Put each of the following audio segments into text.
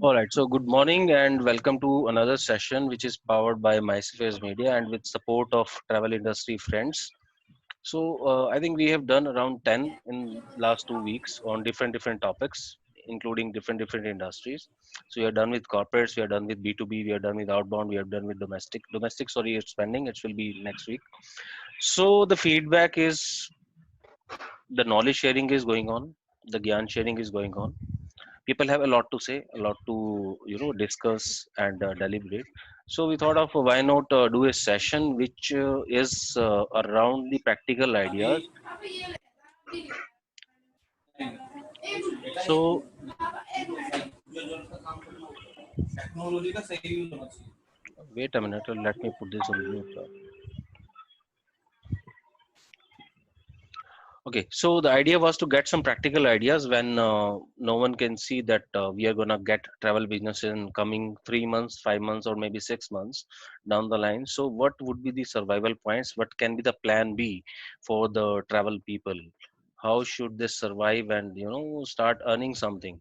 All right. So, good morning and welcome to another session, which is powered by MySpace Media and with support of travel industry friends. So, I think we have done around 10 in last 2 weeks on different topics, including different industries. So, we are done with corporates, we are done with B2B, we are done with outbound, we are done with domestic. Domestic, sorry, it's pending. It will be next week. So, the feedback is the knowledge sharing is going on, the Gyan sharing is going on. People have a lot to say, a lot to discuss and deliberate. So we thought of why not do a session which is around the practical ideas. So wait a minute, let me put this on mute. Okay, so the idea was to get some practical ideas when no one can see that we are gonna get travel business in coming 3 months, 5 months, or maybe 6 months down the line. So, what would be the survival points? What can be the plan B for the travel people? How should they survive and start earning something?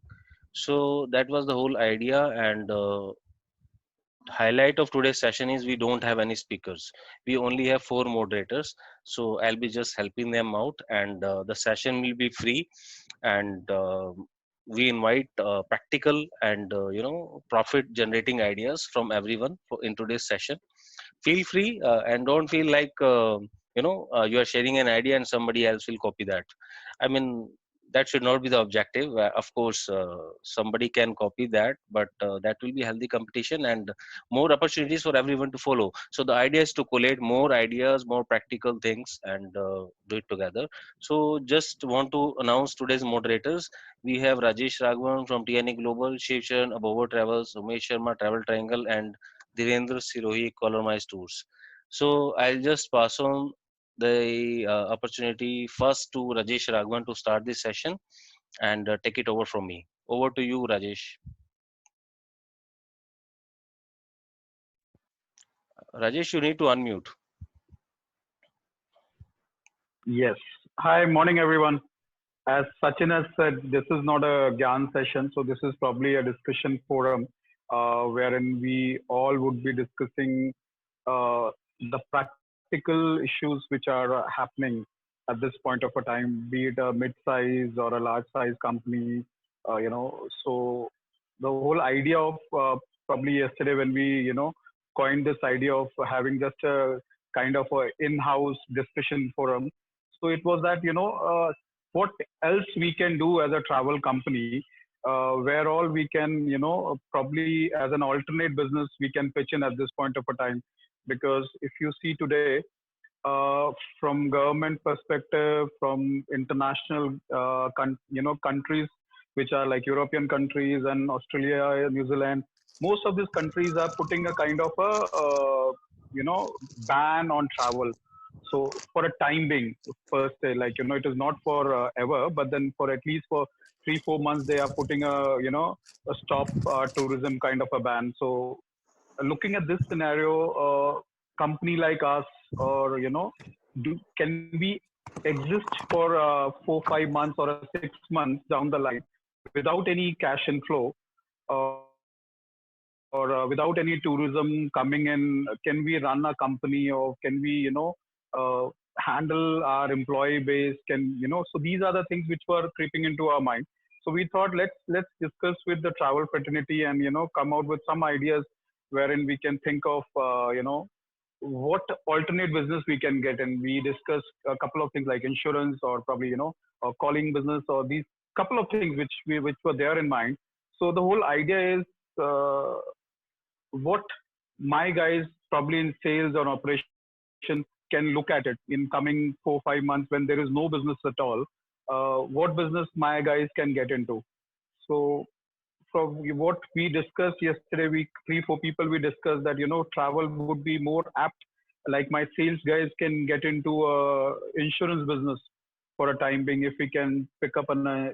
So that was the whole idea, and highlight of today's session is we don't have any speakers. We only have four moderators, so I'll be just helping them out, and the session will be free, and we invite practical and profit generating ideas from everyone in today's session. Feel free and don't feel like you are sharing an idea and somebody else will copy that. I mean, that should not be the objective. Of course, somebody can copy that, but that will be healthy competition and more opportunities for everyone to follow. So the idea is to collate more ideas, more practical things, and do it together. So just want to announce today's moderators. We have Rajesh Raghavan from TNA Global, Shivcharan Abova Travels, Umesh Sharma Travel Triangle, and Dhirendra Sirohi Colormize Tours. So I'll just pass on the opportunity first to Rajesh Raghavan to start this session and take it over from me. Over to you, Rajesh. Rajesh, you need to unmute. Yes. Hi, morning everyone. As Sachin has said, this is not a Gyan session, so this is probably a discussion forum wherein we all would be discussing the practical issues which are happening at this point of a time, be it a mid-size or a large-size company. So the whole idea of probably yesterday when we coined this idea of having just a kind of a in-house discussion forum. So it was that what else we can do as a travel company, where all we can probably as an alternate business we can pitch in at this point of a time, because if you see today, uh, from government perspective, from international countries which are like European countries and Australia, New Zealand, most of these countries are putting a kind of a ban on travel. So for a time being, per se, like it is not for ever, but then for at least for 3 4 months they are putting a stop tourism kind of a ban. So looking at this scenario, company like us, or can we exist for 4 5 months or 6 months down the line without any cash inflow, or without any tourism coming in? Can we run a company, or can we uh, handle our employee base? Can so these are the things which were creeping into our mind. So we thought, let's discuss with the travel fraternity and come out with some ideas wherein we can think of what alternate business we can get. And we discussed a couple of things like insurance, or probably or calling business, or these couple of things which were there in mind. So the whole idea is, uh, what my guys probably in sales or operations can look at it in coming 4 5 months when there is no business at all. What business my guys can get into. So from what we discussed yesterday, we 3 4 people we discussed that travel would be more apt. Like my sales guys can get into insurance business for a time being, if we can pick up an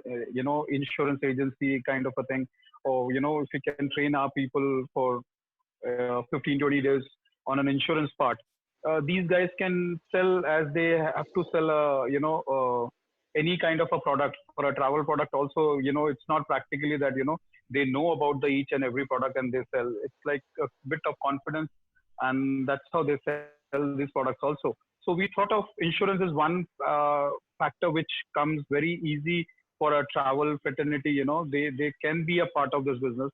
insurance agency kind of a thing, or if we can train our people for 15 20 days on an insurance part. These guys can sell, as they have to sell any kind of a product. For a travel product also, it's not practically that they know about the each and every product and they sell. It's like a bit of confidence, and that's how they sell these products also. So we thought of insurance as one factor which comes very easy for a travel fraternity. They can be a part of this business.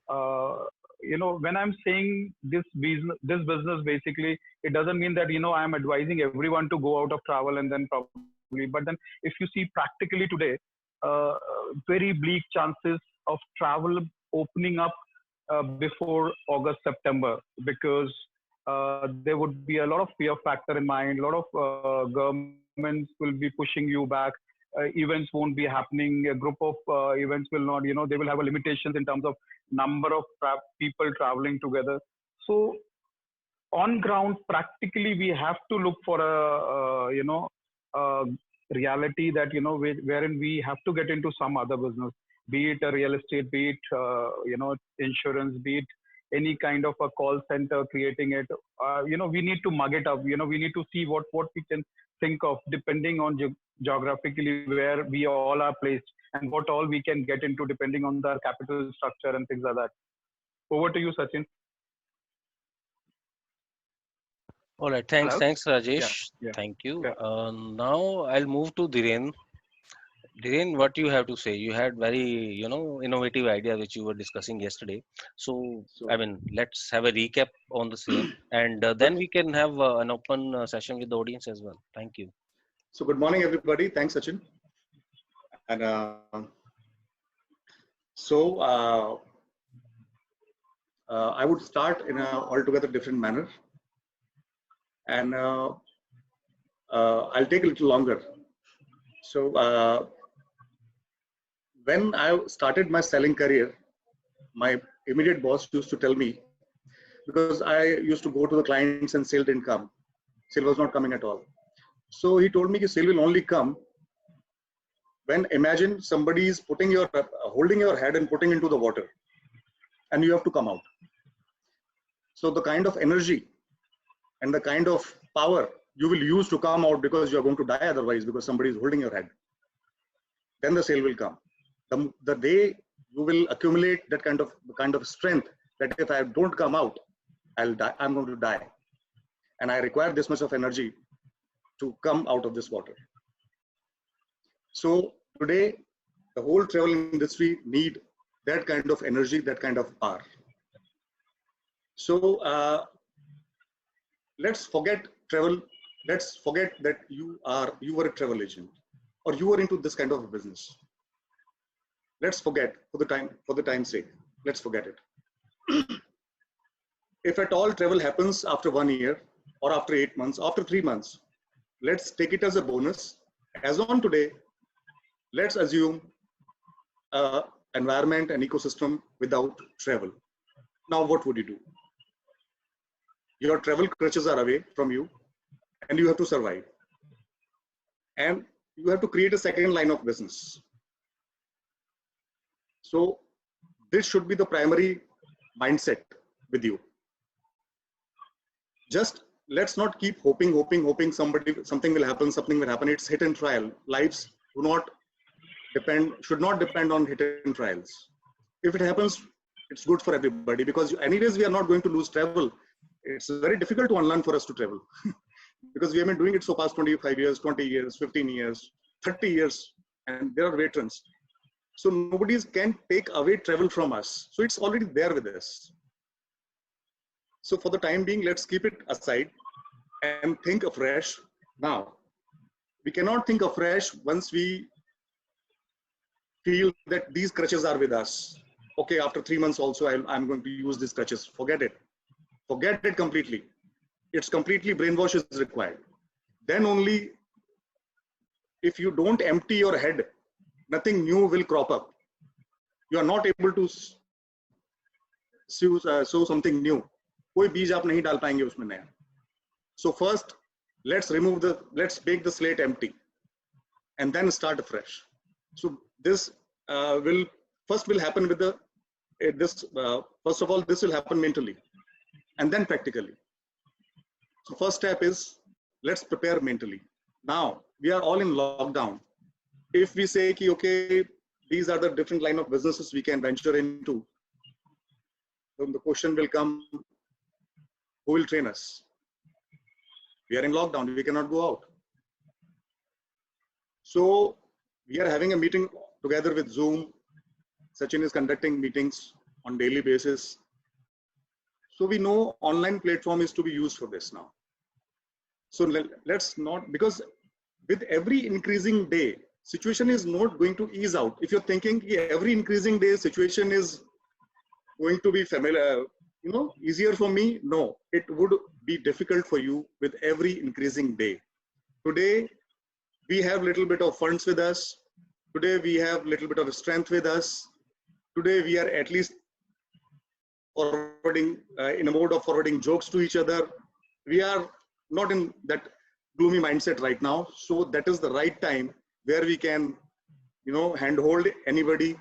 When I'm saying this business basically, it doesn't mean that I'm advising everyone to go out of travel and then probably. But then if you see practically today, uh, very bleak chances of travel opening up before August, September, because there would be a lot of fear factor in mind. A lot of governments will be pushing you back. Events won't be happening. A group of events will not. They will have a limitations in terms of number of people traveling together. So on ground, practically, we have to look for a reality that wherein we have to get into some other business, be it a real estate, be it insurance, be it any kind of a call center, creating it. We need to mug it up. We need to see what we can think of, depending on geographically where we all are placed, and what all we can get into depending on the capital structure and things like that. Over to you, Sachin. All right, Hello. thanks, Yeah, Rajesh. yeah, Thank you. yeah. Now I'll move to Dhiren. Dhiren, what you have to say? You had very, innovative idea which you were discussing yesterday. So, I So mean, let's have a recap on the same, and then good. we can have an open session with the audience as well. Thank you. So good morning, everybody. Thanks, Sachin. And so I would start in a altogether different manner, and I'll take a little longer. So when I started my selling career, my immediate boss used to tell me, because I used to go to the clients and sale didn't come. Sale was not coming at all. So he told me that sale will only come when, imagine somebody is holding your head and putting into the water, and you have to come out. So the kind of energy and the kind of power you will use to come out, because you are going to die otherwise, because somebody is holding your head, then the sale will come. The day you will accumulate that kind of strength, that if I don't come out, I'll die. I'm going to die, and I require this much of energy to come out of this water. So today, the whole travel industry need that kind of energy, that kind of power. So let's forget travel. Let's forget that you were a travel agent, or you were into this kind of a business. Let's forget for the time's sake. Let's forget it. If at all travel happens after 1 year, or after 8 months, after 3 months, let's take it as a bonus. As on today, let's assume environment and ecosystem without travel. Now, what would you do? Your travel crutches are away from you, and you have to survive. And you have to create a second line of business. So this should be the primary mindset with you. Just let's not keep hoping something will happen. It's hit and trial. Lives should not depend on hit and trials. If it happens, it's good for everybody, because anyways we are not going to lose travel. It's very difficult to unlearn for us to travel because we have been doing it so past 25 years, 20 years, 15 years, 30 years, and there are veterans. So nobody can take away travel from us. So it's already there with us. So for the time being, let's keep it aside and think afresh now. We cannot think afresh once we feel that these crutches are with us. Okay, after 3 months also, I'm going to use these crutches. Forget it. Forget it completely. It's completely brainwash is required. Then only, if you don't empty your head, nothing new will crop up. You are not able to sow something new. कोई बीज आप नहीं डाल पाएंगे उसमें नया. So first, let's make the slate empty, and then start afresh. So this will happen with first of all, this will happen mentally, and then practically. So first step is, let's prepare mentally. Now we are all in lockdown. If we say, okay, these are the different line of businesses we can venture into. So the question will come, who will train us? We are in lockdown, we cannot go out. So we are having a meeting together with Zoom. Sachin is conducting meetings on daily basis. So we know online platform is to be used for this now. So let's not, because with every increasing day, situation is not going to ease out. If you're thinking every increasing day situation is going to be familiar, easier for me, no, it would be difficult for you with every increasing day. Today, we have little bit of funds with us. Today, we have little bit of strength with us. Today, we are at least forwarding, in a mode of forwarding jokes to each other. We are not in that gloomy mindset right now. So that is the right time where we can, handhold anybody,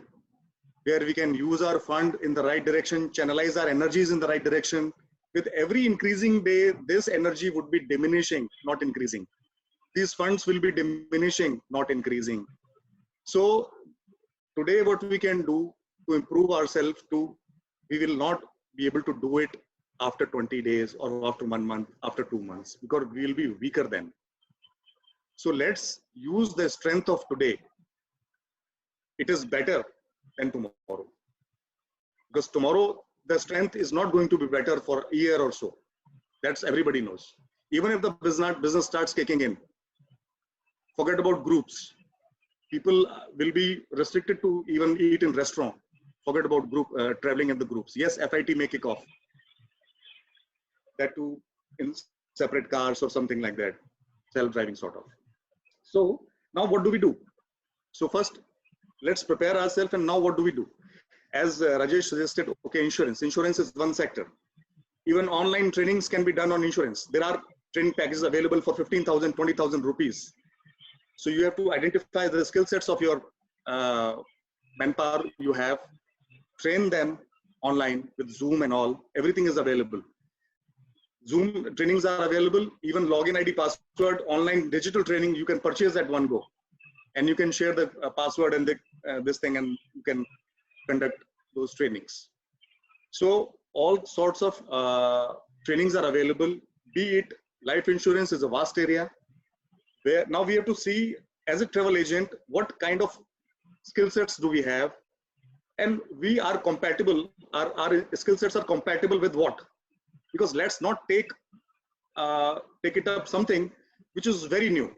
where we can use our fund in the right direction, channelize our energies in the right direction. With every increasing day, this energy would be diminishing, not increasing. These funds will be diminishing, not increasing. So today what we can do to improve ourselves we will not be able to do it after 20 days or after 1 month, after 2 months, because we will be weaker then. So let's use the strength of today. It is better than tomorrow. Because tomorrow, the strength is not going to be better for a year or so. That's everybody knows. Even if the business starts kicking in, forget about groups. People will be restricted to even eat in restaurant. Forget about traveling in the groups. Yes, FIT may kick off. That too in separate cars or something like that. Self-driving sort of. So now what do we do? So first, let's prepare ourselves, and now what do we do? As Rajesh suggested, okay, insurance. Insurance is one sector. Even online trainings can be done on insurance. There are training packages available for 15,000, 20,000 rupees. So you have to identify the skill sets of your manpower you have, train them online with Zoom and all. Everything is available. Zoom trainings are available. Even login ID, password, online digital training, you can purchase at one go. And you can share the password and this thing, and you can conduct those trainings. So all sorts of trainings are available. Be it life insurance is a vast area, where now we have to see, as a travel agent, what kind of skill sets do we have, and we are compatible. Our skill sets are compatible with what? Because let's not take it up something which is very new.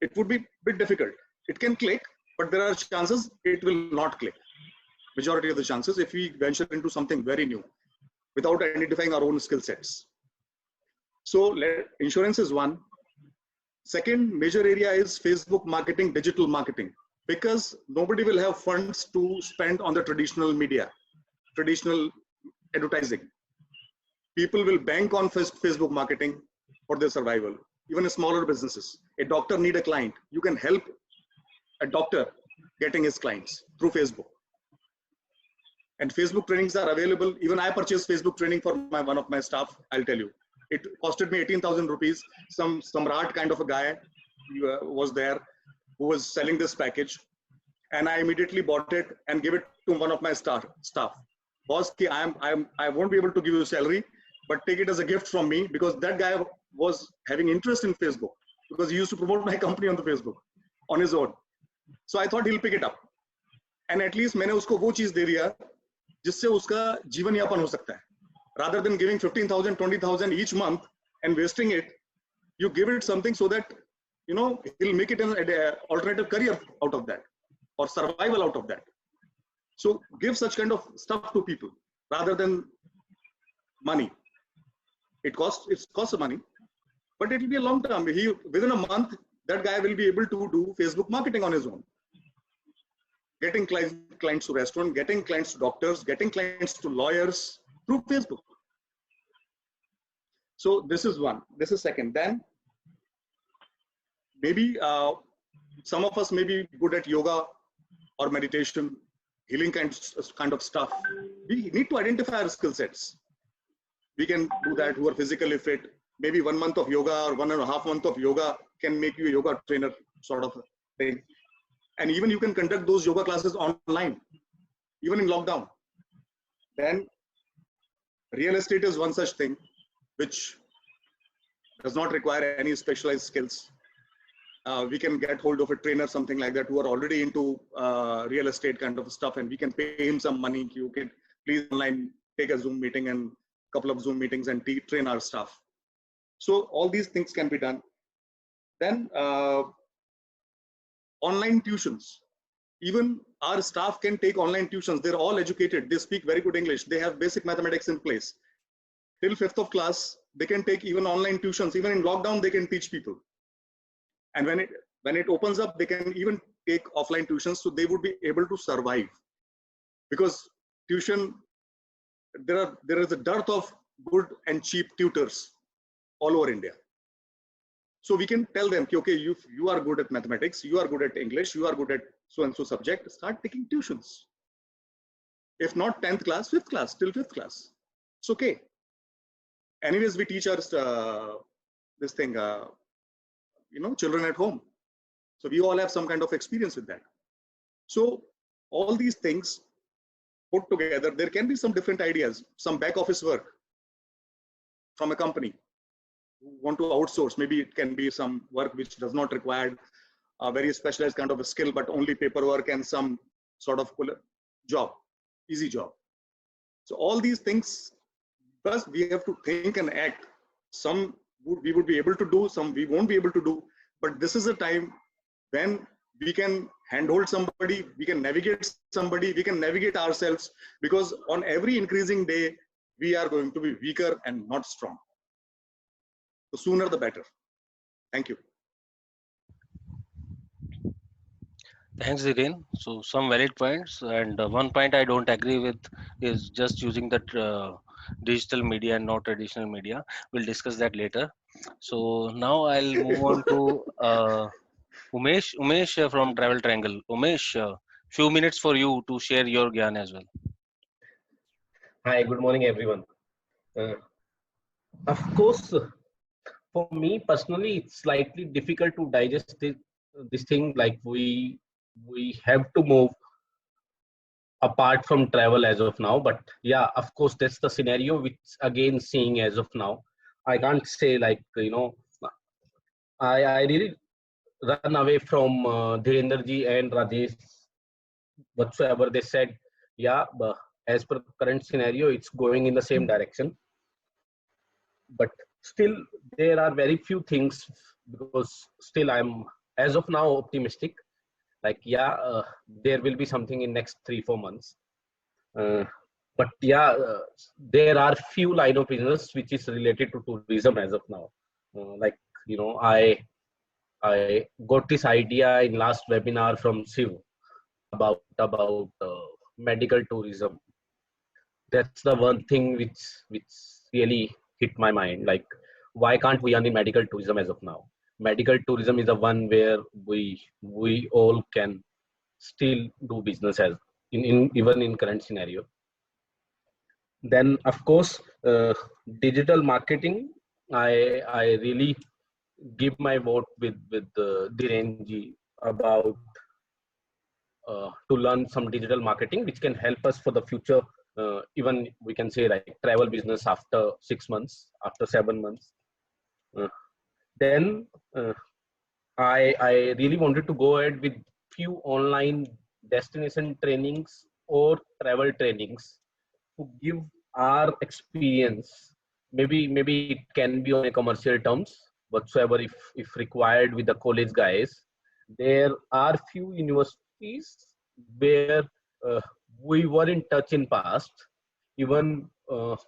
It would be a bit difficult. It can click, but there are chances it will not click. Majority of the chances if we venture into something very new without identifying our own skill sets. So insurance is one. Second major area is Facebook marketing, digital marketing, because nobody will have funds to spend on the traditional media, traditional advertising. People will bank on Facebook marketing for their survival. Even smaller businesses. A doctor need a client. You can help a doctor getting his clients through Facebook. And Facebook trainings are available. Even I purchased Facebook training for one of my staff. I'll tell you, it costed me 18,000 rupees. Some Samrat kind of a guy was there who was selling this package, and I immediately bought it and gave it to one of my staff. Boss, I won't be able to give you a salary, but take it as a gift from me, because that guy was having interest in Facebook, because he used to promote my company on the Facebook on his own. So I thought he'll pick it up, and at least मैंने उसको वो चीज दे दिया जिससे उसका जीवन यापन हो सकता है. Rather than giving 15,000, 20,000 each month and wasting it, you give it something so that he'll make it an alternative career out of that, or survival out of that. So give such kind of stuff to people rather than money. It costs money, but it will be a long term. Within a month, that guy will be able to do Facebook marketing on his own. Getting clients to restaurant, getting clients to doctors, getting clients to lawyers through Facebook. So this is one. This is second. Then maybe some of us may be good at yoga or meditation, healing kind of stuff. We need to identify our skill sets. We can do that who are physically fit. Maybe 1 month of yoga or 1.5 months of yoga can make you a yoga trainer sort of thing. and even you can conduct those yoga classes online, even in lockdown. Then real estate is one such thing which does not require any specialized skills. We can get hold of a trainer, something like that, who are already into real estate kind of stuff, and we can pay him some money. You can please online take a Zoom meeting and a couple of Zoom meetings and train our staff. So all these things can be done. Then online tuitions. Even our staff can take online tuitions. They're all educated. They speak very good English. They have basic mathematics in place. Till 5th of class, they can take even online tuitions. Even in lockdown, they can teach people. And when it opens up, they can even take offline tuitions, so they would be able to survive. Because tuition, there is a dearth of good and cheap tutors all over India. So we can tell them, okay, you are good at mathematics, you are good at English, you are good at so and so subject, start taking tuitions. If not 10th class, 5th class, till 5th class. It's okay. Anyways, we teach our this thing, children at home. So we all have some kind of experience with that. So all these things put together, there can be some different ideas, some back office work from a company who want to outsource. Maybe it can be some work which does not require a very specialized kind of a skill, but only paperwork and some sort of job, easy job. So all these things, first we have to think and act. Some we would be able to do, some we won't be able to do, but this is a time when we can handhold somebody, we can navigate somebody, we can navigate ourselves, because on every increasing day, we are going to be weaker and not strong. The sooner the better. Thank you. Thanks, Dhiren. So some valid points, and one point I don't agree with is just using the digital media and not traditional media. We'll discuss that later. So now I'll move on to Umesh. Umesh from Travel Triangle. Umesh, few minutes for you to share your gyan as well. Hi, good morning, everyone. Of course, for me personally, it's slightly difficult to digest this thing. Like we have to move apart from travel as of now. But yeah, of course, that's the scenario which again seeing as of now. I can't say like, I really run away from Dhirendra ji and Rajesh, whatsoever they said. Yeah, as per current scenario, it's going in the same direction. But still, there are very few things, because still I'm, as of now, optimistic. Like, yeah, there will be something in next 3-4 months. But yeah, there are few line of business which is related to tourism as of now. Like, I got this idea in last webinar from Shiv about medical tourism. That's the one thing which really hit my mind. Like, why can't we run in medical tourism as of now? Medical tourism is the one where we all can still do business as in even in current scenario. Then of course, digital marketing. I really give my vote with Dhiren ji about to learn some digital marketing, which can help us for the future. Even we can say like travel business after 6 months, after 7 months. Then I really wanted to go ahead with few online destination trainings or travel trainings to give our experience. Maybe it can be on a commercial terms whatsoever, if required, with the college guys. There are few universities where we were in touch in past. Even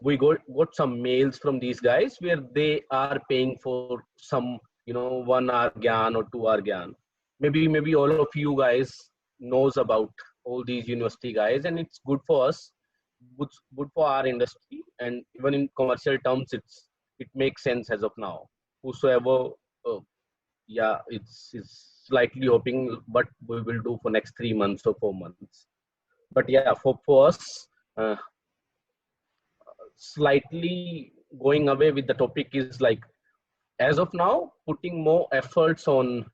we got some mails from these guys where they are paying for some 1 hour gyan or 2 hour gyan. Maybe all of you guys knows about all these university guys, and it's good for us, good for our industry, and even in commercial terms it makes sense as of now. Whosoever yeah, it's slightly hoping what we will do for next 3 months or 4 months. But yeah, for us, slightly going away with the topic is like, as of now, putting more efforts on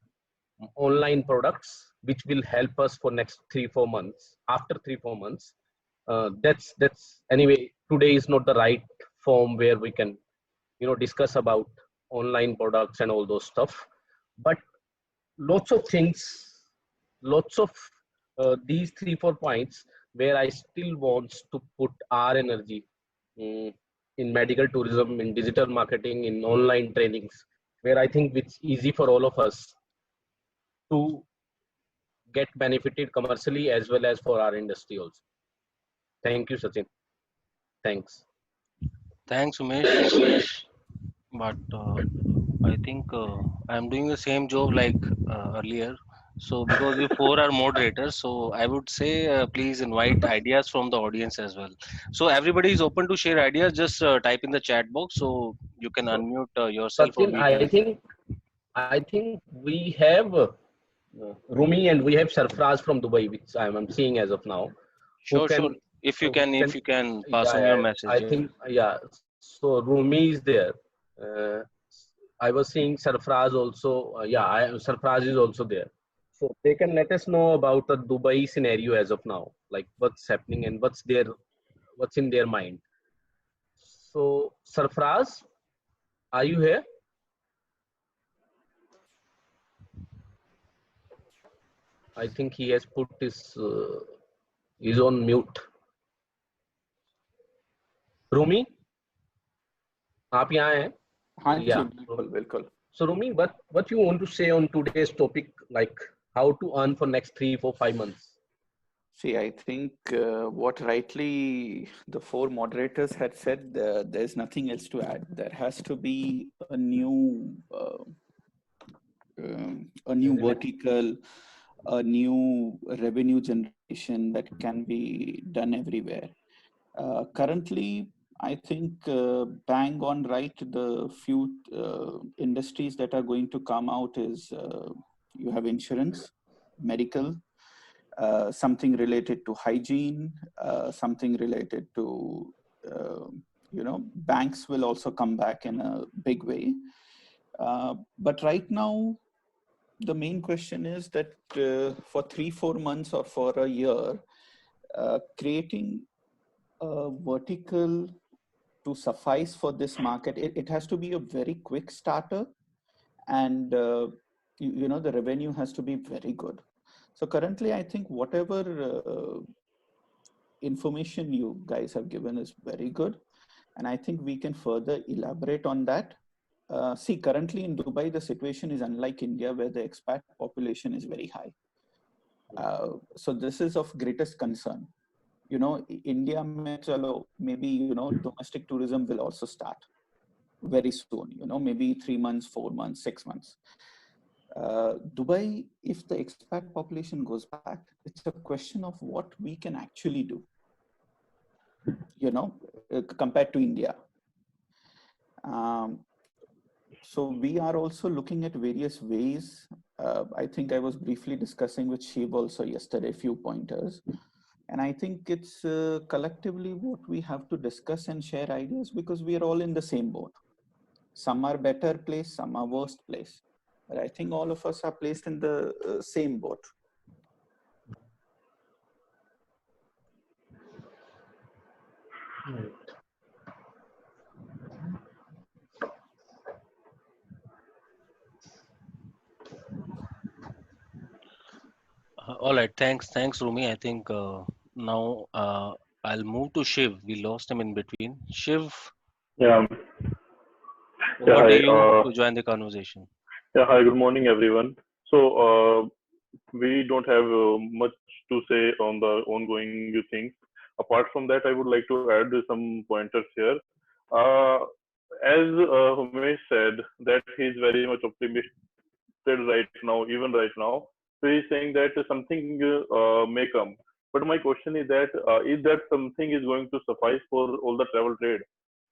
online products which will help us for next 3-4 months. After 3-4 months, that's anyway. Today is not the right form where we can discuss about online products and all those stuff. But lots of things, lots of these 3-4 points where I still wants to put our energy in medical tourism, in digital marketing, in online trainings, where I think it's easy for all of us to get benefited commercially as well as for our industry also. Thank you, Sachin. Thanks. Thanks, Umesh. But I think I'm doing the same job like earlier. So because you four are moderators, so I would say please invite ideas from the audience as well. So everybody is open to share ideas. Just type in the chat box so you can So, unmute yourself or Sachin, we can. I think we have Rumi and we have Sarfraz from Dubai, which I'm seeing as of now, who Sure, sure. can If you can pass yeah, on your yeah, message. I Yeah. think yeah. So Rumi is there. Uh, I was seeing Sarfraz also. Sarfraz is also there. So they can let us know about the Dubai scenario as of now, like what's happening and what's in their mind. So Sarfraz, are you here? I think he has put his is on mute. Rumi, आप यहाँ हैं? हाँ जी, Yeah. बिल्कुल बिल्कुल. So Rumi, what you want to say on today's topic, like how to earn for next 3, 4, 5 months? See, I think what rightly the four moderators had said, there's nothing else to add. There has to be a new vertical, a new revenue generation that can be done everywhere. Currently, I think bang on right, the few industries that are going to come out is you have insurance, medical, something related to hygiene, something related to, banks will also come back in a big way. But right now, the main question is that for 3-4 months or for a year, creating a vertical to suffice for this market, it has to be a very quick starter, and the revenue has to be very good. So currently, I think whatever information you guys have given is very good, and I think we can further elaborate on that. See, currently in Dubai, the situation is unlike India, where the expat population is very high. So this is of greatest concern. India maybe domestic tourism will also start very soon. Maybe 3 months, 4 months, 6 months. Dubai, if the expat population goes back, it's a question of what we can actually do, compared to India. So we are also looking at various ways. I think I was briefly discussing with Shiv also yesterday, a few pointers. And I think it's collectively what we have to discuss and share ideas, because we are all in the same boat. Some are better placed, some are worse placed. But I think all of us are placed in the same boat. All right. Thanks, Rumi. I think now I'll move to Shiv. We lost him in between. Shiv, Yeah, yeah, over to hi. you to join the conversation. Yeah, hi. Good morning, everyone. So we don't have much to say on the ongoing things. Apart from that, I would like to add some pointers here. As Umesh said, that he's very much optimistic right now, even right now. So he's saying that something may come. But my question is that something is going to suffice for all the travel trade?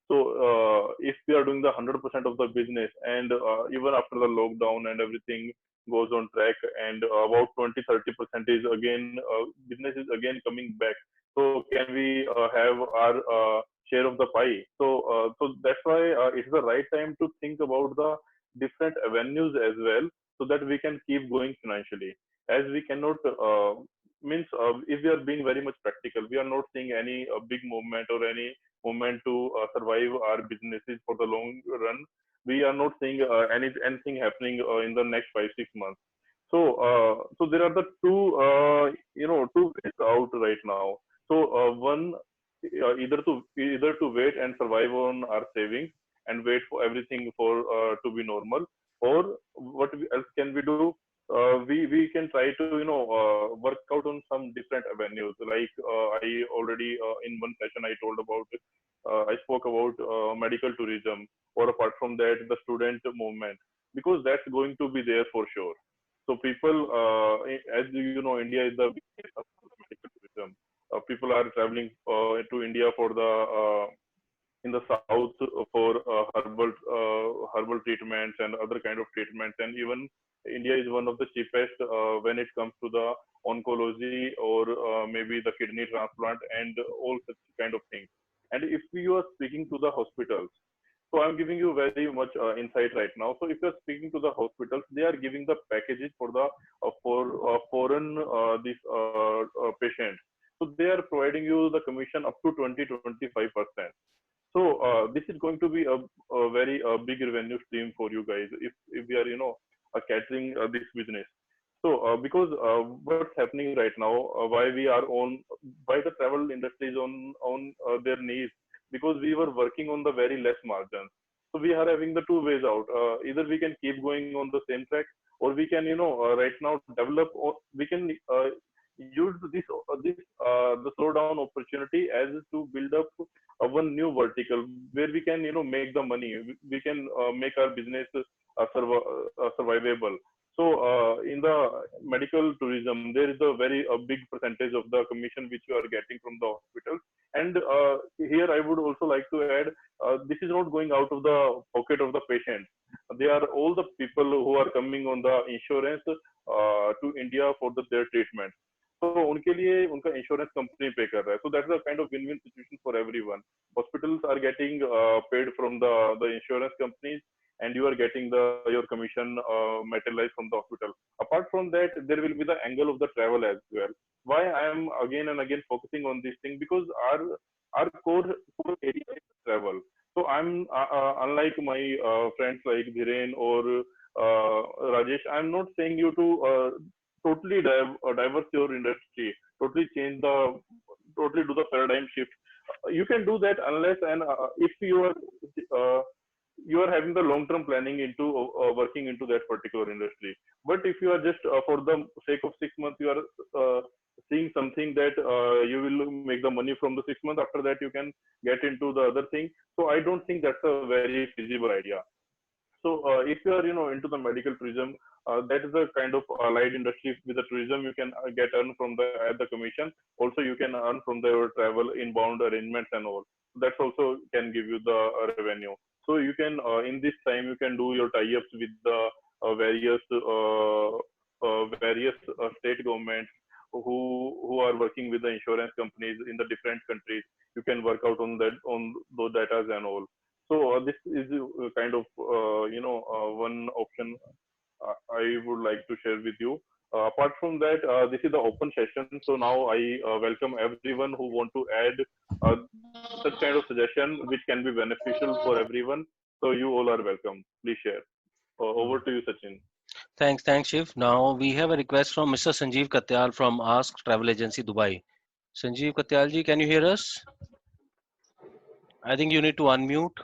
So if we are doing the 100% of the business, and even after the lockdown and everything goes on track, and about 20-30% is again business is again coming back. So can we have our share of the pie? So that's why it's the right time to think about the different avenues as well, so that we can keep going financially. as we cannot means if we are being very much practical, we are not seeing any big movement or any movement to survive our businesses for the long run. We are not seeing anything happening in the next 5 6 months. So so there are the two two ways out right now. So one, either to wait and survive on our savings and wait for everything for to be normal, or else can we do? We can try to work out on some different avenues. Like I already in one session I told about I spoke about medical tourism, or apart from that the student movement, because that's going to be there for sure. So people, as you know, India is the biggest hub for medical tourism. People are traveling to India for the in the south for herbal treatments and other kind of treatments, and even India is one of the cheapest when it comes to the oncology, or maybe the kidney transplant and all such kind of things. And if you are speaking to the hospitals, so I'm giving you very much insight right now. So if you're speaking to the hospitals, they are giving the packages for the for foreign these patients. So they are providing you the commission up to 20 to 25%. So this is going to be a very big revenue stream for you guys if we are catering this business. So because what's happening right now, why we are on, why the travel industry is on their knees, because we were working on the very less margins. So we are having the two ways out. Either we can keep going on the same track, or we can right now develop, or we can use this the slowdown opportunity as to build up one new vertical where we can make the money. We can make our business survivable. So in the medical tourism, there is a very big percentage of the commission which you are getting from the hospitals. And here I would also like to add, this is not going out of the pocket of the patient. They are all the people who are coming on the insurance to India for their treatment. तो उनके लिए उनका insurance company पे कर रहा है. So that's a kind of win-win situation for everyone. Hospitals are getting paid from the insurance companies, and you are getting your commission materialized from the hospital. Apart from that, there will be the angle of the travel as well. Why I am again and again focusing on this thing, because our core area is travel. So I'm unlike my friends like Dhiren or Rajesh, I'm not saying you to totally diverse your industry, totally do the paradigm shift. You can do that unless and if uh, you are having the long term planning into working into that particular industry. But if you are just for the sake of 6 months, you are seeing something that you will make the money from the 6 months, after that you can get into the other thing. So I don't think that's a very feasible idea. So if you are into the medical tourism, that is a kind of allied industry with the tourism. You can get earn from the commission. Also, you can earn from the travel inbound arrangements and all. That's also can give you the revenue. So you can in this time you can do your tie-ups with the various state governments who are working with the insurance companies in the different countries. You can work out on those data and all. So this is kind of one option I would like to share with you. Apart from that, this is the open session. So now I welcome everyone who want to add such kind of suggestion which can be beneficial for everyone. So you all are welcome. Please share. Over to you, Sachin. Thanks, Shiv. Now we have a request from Mr. Sanjeev Katyal from Ask Travel Agency Dubai. Sanjeev Katyal ji, can you hear us? I think you need to unmute.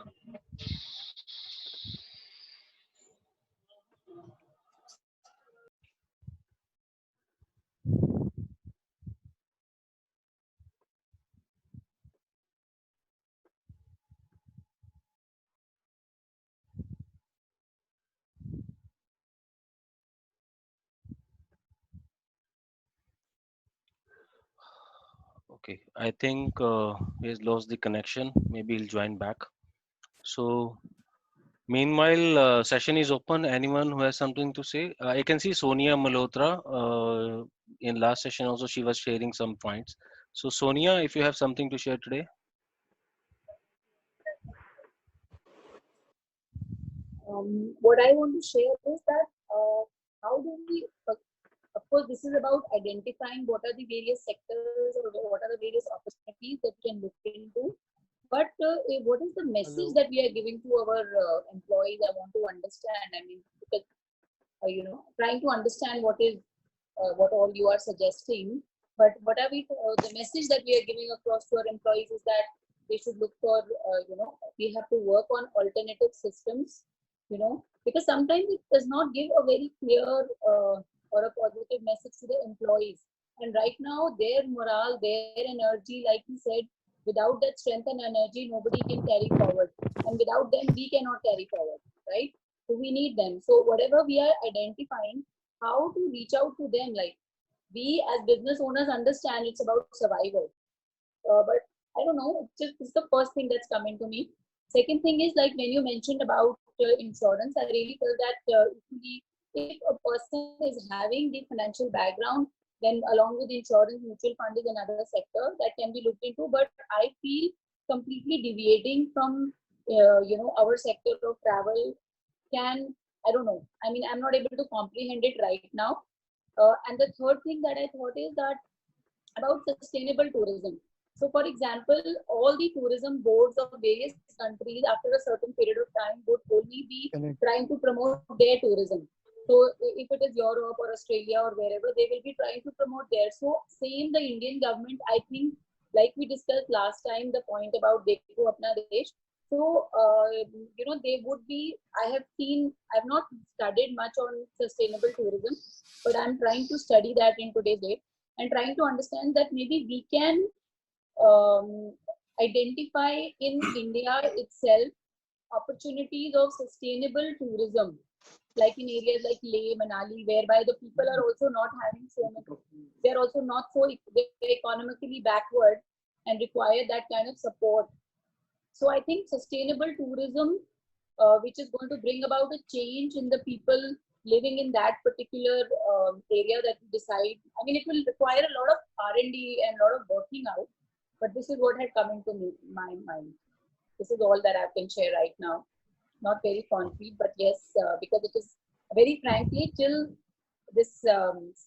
Okay, I think he has lost the connection. Maybe he'll join back. So meanwhile, session is open. Anyone who has something to say? I can see Sonia Malhotra. In last session also she was sharing some points. So Sonia, if you have something to share today. What I want to share is that how do we Of course, this is about identifying what are the various sectors or what are the various opportunities that we can look into. But what is the message that we are giving to our employees? I want to understand. I mean, because trying to understand what is what all you are suggesting. But what are we? The message that we are giving across to our employees is that they should look for, we have to work on alternative systems. Because sometimes it does not give a very clear or a positive message to the employees. And right now, their morale, their energy, like you said, without that strength and energy, nobody can carry forward. And without them, we cannot carry forward, right? So we need them. So whatever we are identifying, how to reach out to them, like we as business owners understand it's about survival. But I don't know, it's the first thing that's coming to me. Second thing is, like when you mentioned about insurance, I really feel that if a person is having the financial background, then along with insurance, mutual fund is another sector that can be looked into. But I feel completely deviating from our sector of travel can, I don't know. I mean, I'm not able to comprehend it right now. And the third thing that I thought is that about sustainable tourism. So, for example, all the tourism boards of various countries after a certain period of time would only be trying to promote their tourism. So, if it is Europe or Australia or wherever, they will be trying to promote there. So, same the Indian government, I think, like we discussed last time, the point about Dekho Apna Desh. So, they would be, I've not studied much on sustainable tourism, but I'm trying to study that in today's date and trying to understand that maybe we can identify in India itself opportunities of sustainable tourism, like in areas like Leh, Manali, whereby the people are also not having so much, they're also not so economically backward and require that kind of support. So I think sustainable tourism, which is going to bring about a change in the people living in that particular area that we decide. I mean, it will require a lot of R&D and a lot of working out, but this is what had come into my mind. This is all that I can share right now. Not very concrete, but yes, because it is very frankly, till this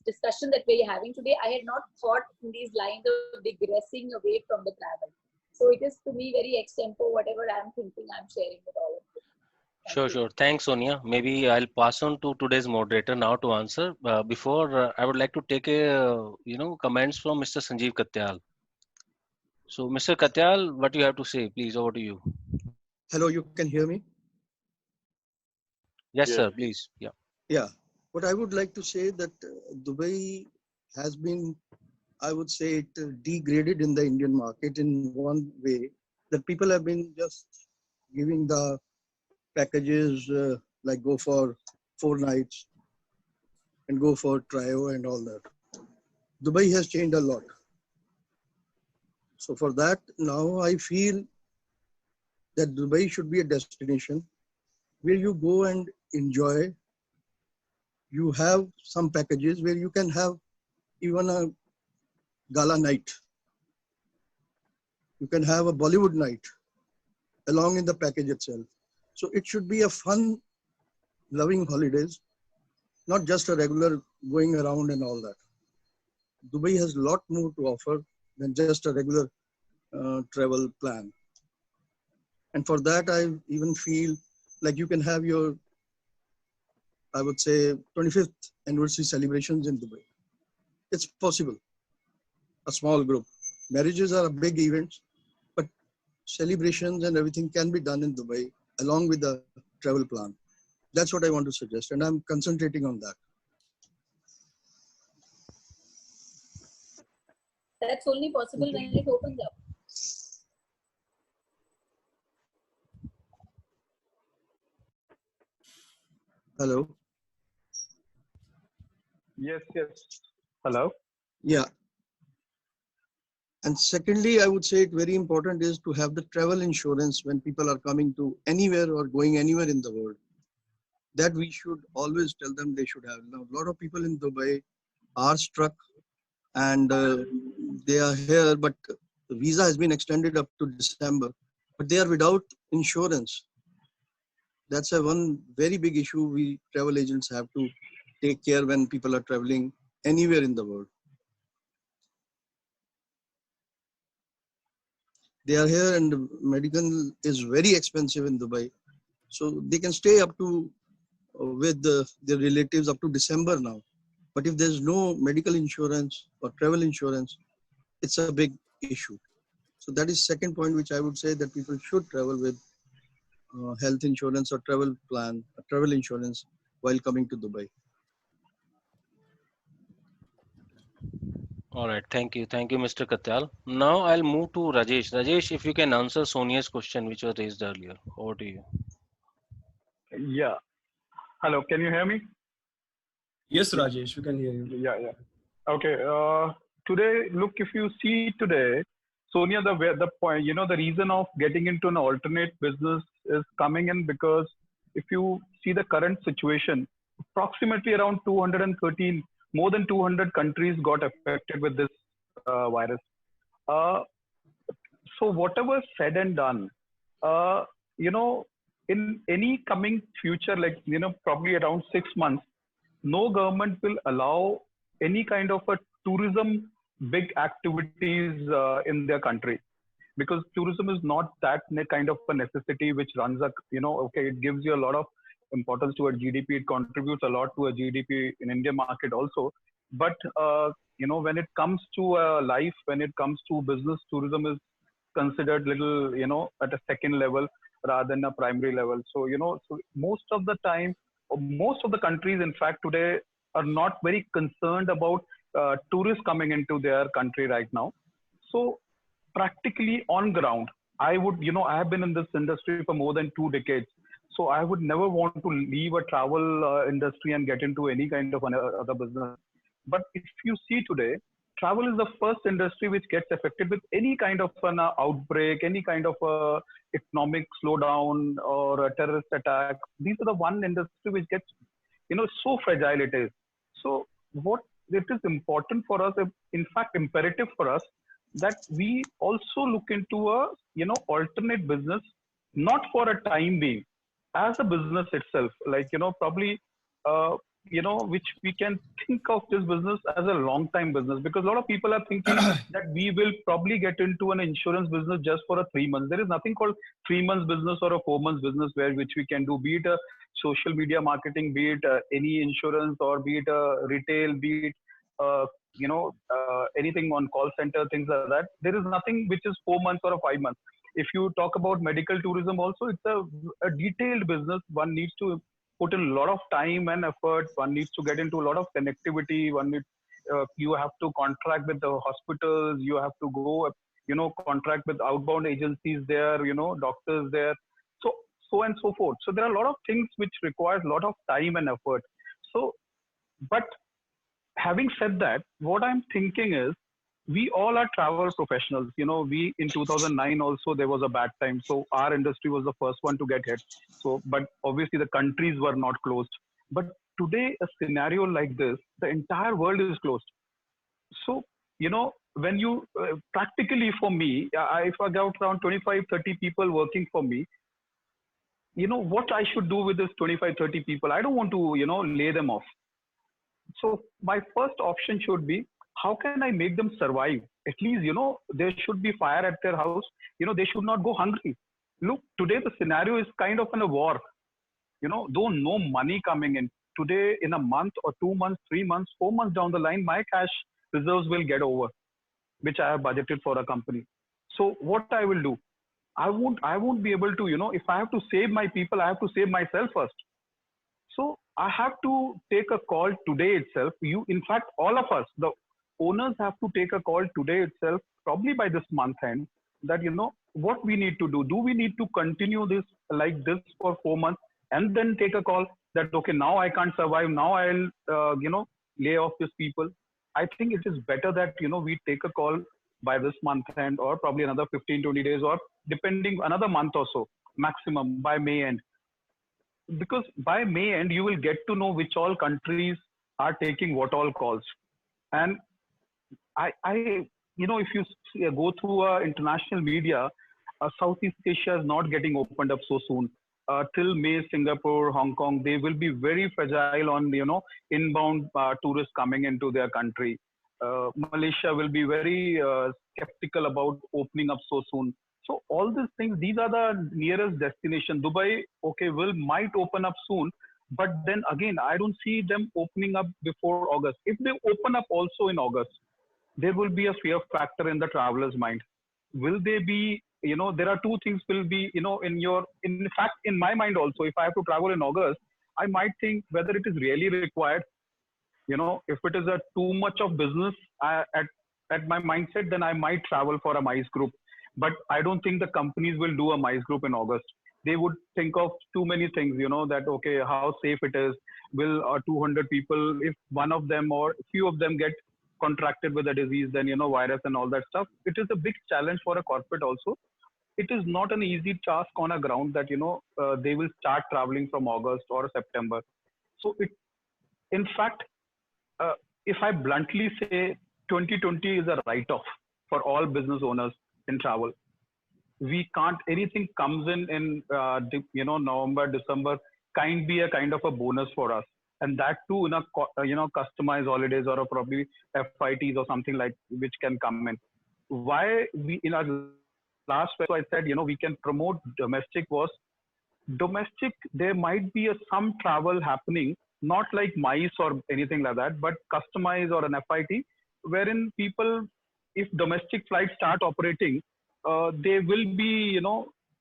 discussion that we're having today, I had not thought in these lines of digressing away from the travel. So it is to me very extempo, whatever I'm thinking, I'm sharing with all of you. Sure. Thanks, Sonia. Maybe I'll pass on to today's moderator now to answer. Before, I would like to take comments from Mr. Sanjeev Katyal. So, Mr. Katyal, what do you have to say? Please, over to you. Hello, you can hear me? Yes, Yes. sir. Please. Yeah. Yeah. What I would like to say that Dubai has been, I would say, it degraded in the Indian market in one way, that people have been just giving the packages like go for 4 nights and go for trio and all that. Dubai has changed a lot. So for that, now I feel that Dubai should be a destination where you go and enjoy. You have some packages where you can have even a gala night. You can have a Bollywood night along in the package itself. So it should be a fun, loving holidays, not just a regular going around and all that. Dubai has a lot more to offer than just a regular travel plan. And for that, I even feel like you can have your, I would say, 25th anniversary celebrations in Dubai. It's possible. A small group. Marriages are a big event, but celebrations and everything can be done in Dubai along with the travel plan. That's what I want to suggest, and I'm concentrating on that. That's only possible when it opens up. Hello? Yes. Hello? Yeah. And secondly, I would say it very important is to have the travel insurance when people are coming to anywhere or going anywhere in the world. That we should always tell them they should have. Now, a lot of people in Dubai are struck and they are here, but the visa has been extended up to December, but they are without insurance. That's one very big issue we travel agents have to take care when people are traveling anywhere in the world. They are here and medical is very expensive in Dubai. So they can stay up to with their relatives up to December now. But if there's no medical insurance or travel insurance, it's a big issue. So that is second point, which I would say that people should travel with health insurance or travel plan, travel insurance while coming to Dubai. All right. Thank you, Mr. Katyal. Now I'll move to Rajesh. Rajesh, if you can answer Sonia's question, which was raised earlier. Over to you. Yeah. Hello, can you hear me? Yes, Rajesh, we can hear you. Yeah. Okay. Today, look, if you see today, Sonia, the point, the reason of getting into an alternate business is coming in because if you see the current situation, approximately around 213, more than 200 countries got affected with this virus. So whatever said and done, in any coming future, like, probably around 6 months, no government will allow any kind of a tourism big activities in their country, because tourism is not that kind of a necessity which runs okay, it gives you a lot of importance to a GDP, it contributes a lot to a GDP in Indian market also. But when it comes to life, when it comes to business, tourism is considered little at a second level rather than a primary level. So so most of the time, or most of the countries in fact today are not very concerned about tourists coming into their country right now. So practically on ground, I would, I have been in this industry for more than 2 decades. So I would never want to leave a travel industry and get into any kind of other business. But if you see today, travel is the first industry which gets affected with any kind of an outbreak, any kind of economic slowdown or a terrorist attack. These are the one industry which gets, so fragile it is. So what it is important for us, in fact, imperative for us, that we also look into a, alternate business, not for a time being, as a business itself, like, probably, which we can think of this business as a long time business, because a lot of people are thinking that we will probably get into an insurance business just for a 3 months. There is nothing called 3 months business or a 4 months business which we can do, be it a social media marketing, be it any insurance, or be it a retail, be it, anything on call center, things like that. There is nothing which is 4 months or a 5 months. If you talk about medical tourism also, it's a detailed business. One needs to put in a lot of time and effort. One needs to get into a lot of connectivity. You have to contract with the hospitals. You have to go, contract with outbound agencies there, doctors there. So and so forth. So there are a lot of things which require a lot of time and effort. So, but having said that, what I'm thinking is, we all are travel professionals. We in 2009 also there was a bad time, so our industry was the first one to get hit. So, but obviously the countries were not closed. But today, a scenario like this, the entire world is closed. So, when you practically for me, if I got around 25, 30 people working for me, what I should do with this 25, 30 people? I don't want to, lay them off. So my first option should be, how can I make them survive? At least, there should be fire at their house. They should not go hungry. Look, today the scenario is kind of in a war. Though no money coming in. Today, in a month or 2 months, 3 months, 4 months down the line, my cash reserves will get over, which I have budgeted for a company. So what I will do, I won't be able to, if I have to save my people, I have to save myself first. So I have to take a call today itself. In fact, all of us, the owners have to take a call today itself, probably by this month end, that, what we need to do. Do we need to continue this like this for 4 months and then take a call that, okay, now I can't survive. Now I'll, lay off these people. I think it is better that, we take a call by this month end, or probably another 15, 20 days, or depending another month or so, maximum by May end. Because by May end, you will get to know which all countries are taking what all calls. And if you go through international media, Southeast Asia is not getting opened up so soon. till May, Singapore, Hong Kong, they will be very fragile on, inbound tourists coming into their country. Malaysia will be very skeptical about opening up so soon. So all these things, these are the nearest destination. Dubai, okay, might open up soon, but then again, I don't see them opening up before August. If they open up also in August, there will be a fear factor in the traveler's mind. Will they be, there are two things will be, in fact, in my mind also, if I have to travel in August, I might think whether it is really required. If it is a too much of business at my mindset, then I might travel for a MICE group. But I don't think the companies will do a MICE group in August. They would think of too many things, that, okay, how safe it is. Will 200 people, if one of them or few of them get contracted with a disease, then, virus and all that stuff. It is a big challenge for a corporate also. It is not an easy task on a ground that, they will start traveling from August or September. So in fact, if I bluntly say 2020 is a write-off for all business owners in travel. We can't, anything comes in November, December, be a kind of a bonus for us. And that too in a, customized holidays or probably FITs or something like which can come in. Why we, in our last, so I said, we can promote domestic was, domestic, there might be some travel happening, not like MICE or anything like that, but customized or an FIT, wherein people, if domestic flights start operating, there will be,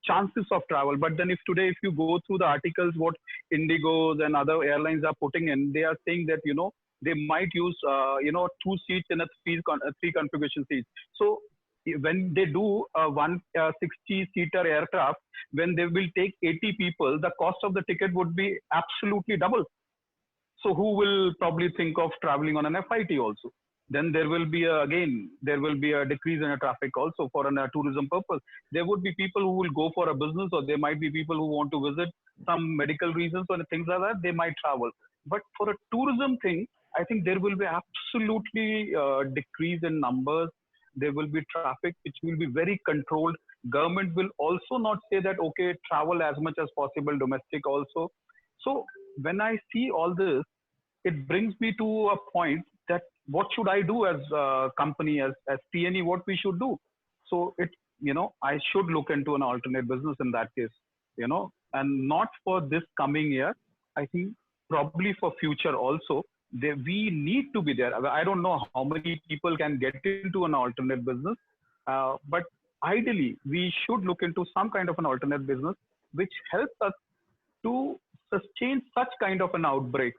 chances of travel. But then if you go through the articles, what Indigos and other airlines are putting in, they are saying that, they might use, 2 seats in a three configuration seats. So when they do a 160-seater aircraft, when they will take 80 people, the cost of the ticket would be absolutely double. So who will probably think of traveling on an FIT also? Then there will be a decrease in a traffic also for a tourism purpose. There would be people who will go for a business, or there might be people who want to visit some medical reasons or things like that. They might travel. But for a tourism thing, I think there will be absolutely decrease in numbers. There will be traffic which will be very controlled. Government will also not say that, okay, travel as much as possible, domestic also. So when I see all this, it brings me to a point that what should I do as a company, as TNE, what we should do. So I should look into an alternate business in that case, and not for this coming year. I think probably for future also, we need to be there. I don't know how many people can get into an alternate business, but ideally we should look into some kind of an alternate business which helps us to sustain such kind of an outbreak.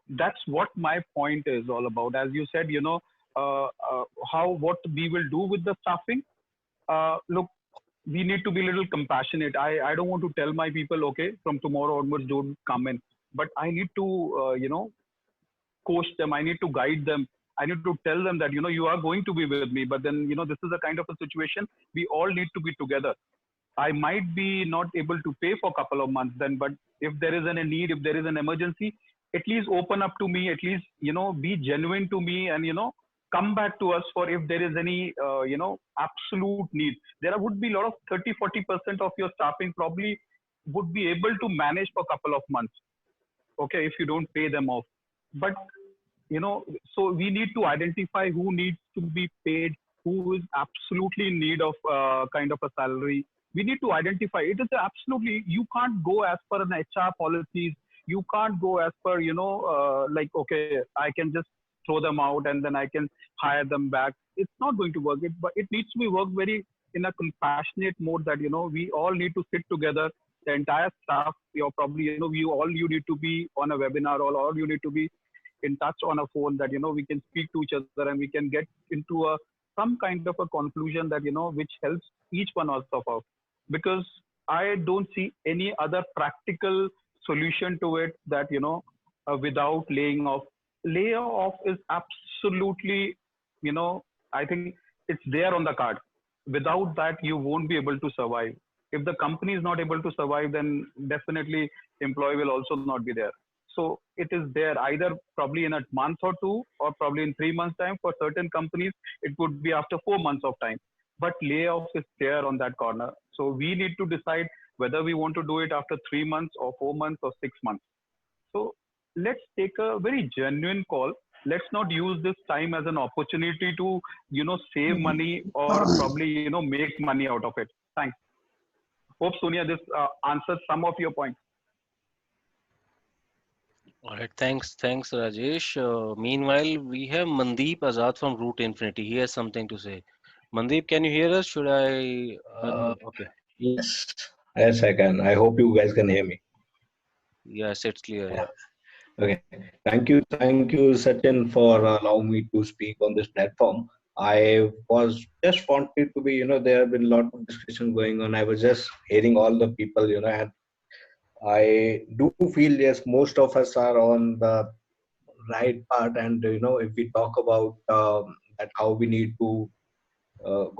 That's what my point is all about. As you said, what we will do with the staffing. Look, we need to be a little compassionate. I don't want to tell my people, okay, from tomorrow onwards, don't come in. But I need to, coach them. I need to guide them. I need to tell them that, you are going to be with me. But then, this is a kind of a situation. We all need to be together. I might be not able to pay for a couple of months then, but if there is a need, if there is an emergency, at least open up to me, at least, be genuine to me and, come back to us for if there is any, absolute need. There would be a lot of 30-40% of your staffing probably would be able to manage for a couple of months. Okay, if you don't pay them off. But, so we need to identify who needs to be paid, who is absolutely in need of kind of a salary. We need to identify. It is absolutely, you can't go as per an HR policies. You can't go as per, like, okay, I can just throw them out and then I can hire them back. It's not going to work. But it needs to be worked very in a compassionate mode that, we all need to sit together, the entire staff, you're probably, you need to be on a webinar, or all you need to be in touch on a phone that, we can speak to each other and we can get into some kind of a conclusion that, which helps each one of us. Because I don't see any other practical solution to it that, without laying off. Layoff is absolutely, I think it's there on the card. Without that, you won't be able to survive. If the company is not able to survive, then definitely employee will also not be there. So it is there either probably in a month or two, or probably in 3 months time. For certain companies, it could be after 4 months of time. But layoff is there on that corner. So we need to decide whether we want to do it after 3 months or 4 months or 6 months. So let's take a very genuine call. Let's not use this time as an opportunity to, save money or probably, make money out of it. Thanks. Hope, Sonia, this answers some of your points. All right, thanks, Rajesh. Meanwhile, we have Mandeep Azad from Root Infinity. He has something to say. Mandeep, can you hear us? Should I? Okay. Yes, yes, I can. I hope you guys can hear me. Yes, it's clear. Yeah. Okay. Thank you, Sachin, for allowing me to speak on this platform. I was just wanted to be, there have been a lot of discussion going on. I was just hearing all the people, and I do feel yes, most of us are on the right part, and if we talk about that how we need to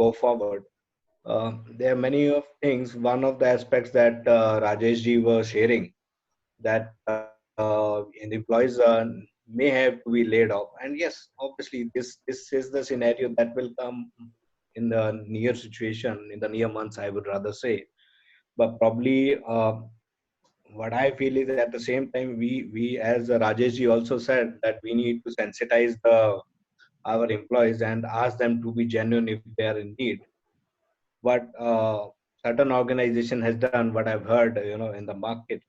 go forward, there are many of things. One of the aspects that Rajesh ji was sharing, that employees may have to be laid off, and yes, obviously this is the scenario that will come in the near situation, in the near months, I would rather say. But probably what I feel is at the same time, we as Rajesh ji also said, that we need to sensitize our employees and ask them to be genuine if they are in need. What certain organization has done, what I've heard, in the market,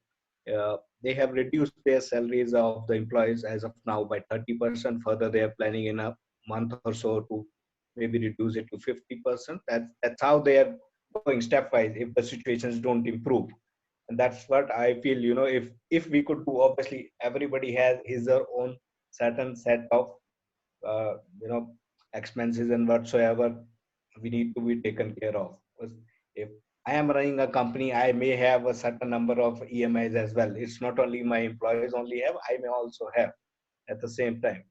they have reduced their salaries of the employees as of now by 30%. Further, they are planning in a month or so to maybe reduce it to 50%. That's how they are going stepwise if the situations don't improve. And that's what I feel, if we could do, obviously everybody has his or own certain set of expenses and whatsoever we need to be taken care of. Because if I am running a company, I may have a certain number of EMIs as well. It's not only my employees only have, I may also have at the same time.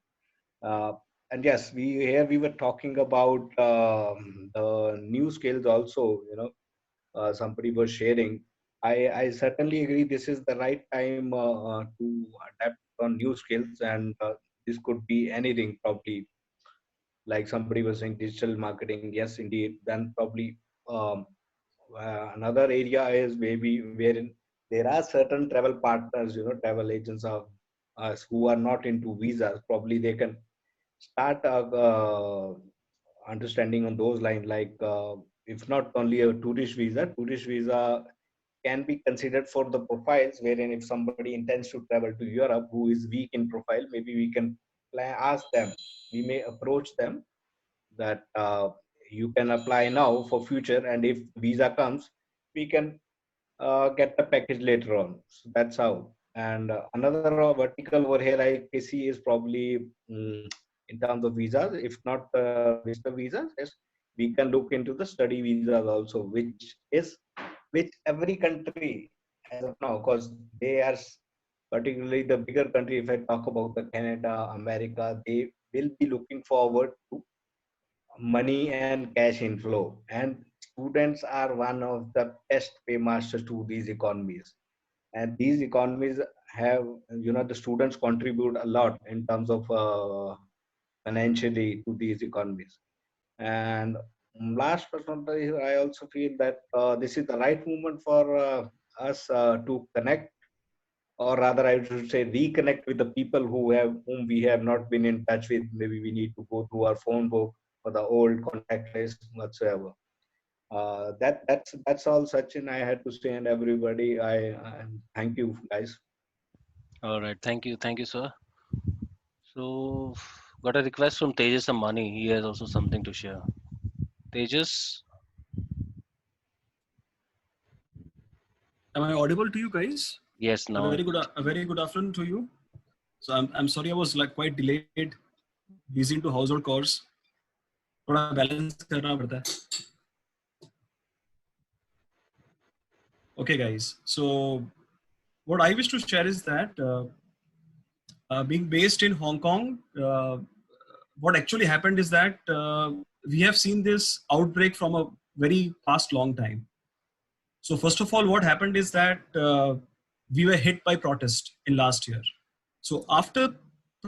And yes, we were talking about the new skills also, somebody was sharing. I certainly agree this is the right time to adapt on new skills, and this could be anything probably. Like somebody was saying, digital marketing. Yes, indeed. Then probably another area is maybe wherein there are certain travel partners, travel agents of us who are not into visas. Probably they can start understanding on those lines. Like if not only a tourist visa can be considered for the profiles wherein if somebody intends to travel to Europe who is weak in profile, maybe we can ask them, we may approach them that you can apply now for future, and if visa comes, we can get the package later on. So that's how. And another vertical over here I see is probably in terms of visas, if not visitor visas, yes, we can look into the study visas also, which every country as of now, because they are particularly the bigger country, if I talk about the Canada, America, they will be looking forward to money and cash inflow, and students are one of the best paymasters to these economies. And these economies have, the students contribute a lot in terms of financially to these economies. And last but not least, I also feel that this is the right moment for us to connect, or rather I should say reconnect with the people whom we have not been in touch with. Maybe we need to go through our phone book for the old contact list whatsoever. That's all, Sachin, I had to say, and everybody, I thank you guys. All right. Thank you, sir. So, got a request from Tejas Amani. He has also something to share. Tejas, Am I audible to you guys? yes, now. A very good afternoon to you. So I'm sorry I was like quite delayed, busy into household chores. थोड़ा balance करना पड़ता है. Okay, guys. So what I wish to share is that being based in Hong Kong, what actually happened is that we have seen this outbreak from a very past long time. So first of all, what happened is that we were hit by protest in last year. So after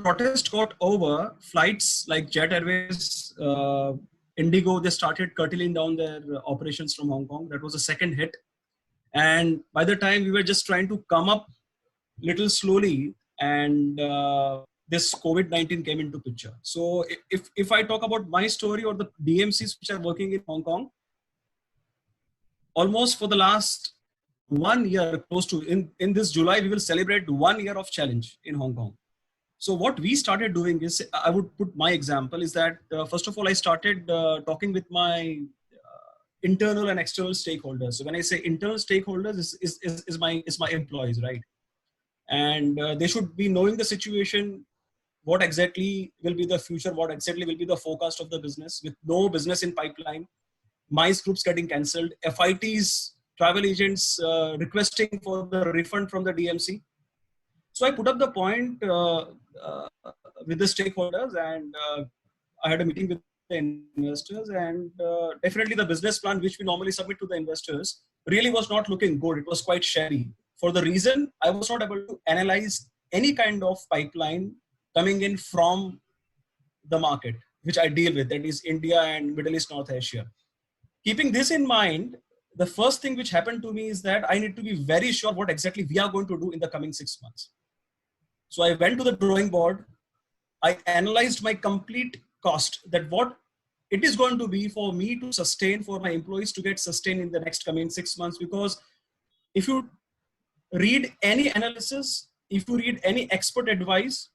protest got over, flights like Jet Airways, Indigo, they started curtailing down their operations from Hong Kong. That was the second hit. And by the time we were just trying to come up little slowly, and this COVID-19 came into picture. So if I talk about my story or the DMCs which are working in Hong Kong, almost for the last 1 year, close to in this July, we will celebrate 1 year of challenge in Hong Kong. So what we started doing is, I would put my example is that first of all, I started talking with my internal and external stakeholders. So when I say internal stakeholders, is my employees, right? And they should be knowing the situation, what exactly will be the future, what exactly will be the forecast of the business, with no business in pipeline, MICE groups getting cancelled, FITs, travel agents requesting for the refund from the DMC. So I put up the point with the stakeholders, and I had a meeting with the investors, and definitely the business plan which we normally submit to the investors really was not looking good. It was quite shabby. For the reason I was not able to analyze any kind of pipeline coming in from the market, which I deal with, that is India and Middle East, North Asia. Keeping this in mind, the first thing which happened to me is that I need to be very sure what exactly we are going to do in the coming 6 months. So I went to the drawing board. I analyzed my complete cost, that what it is going to be for me to sustain, for my employees to get sustained in the next coming 6 months. Because if you read any analysis, if you read any expert advice,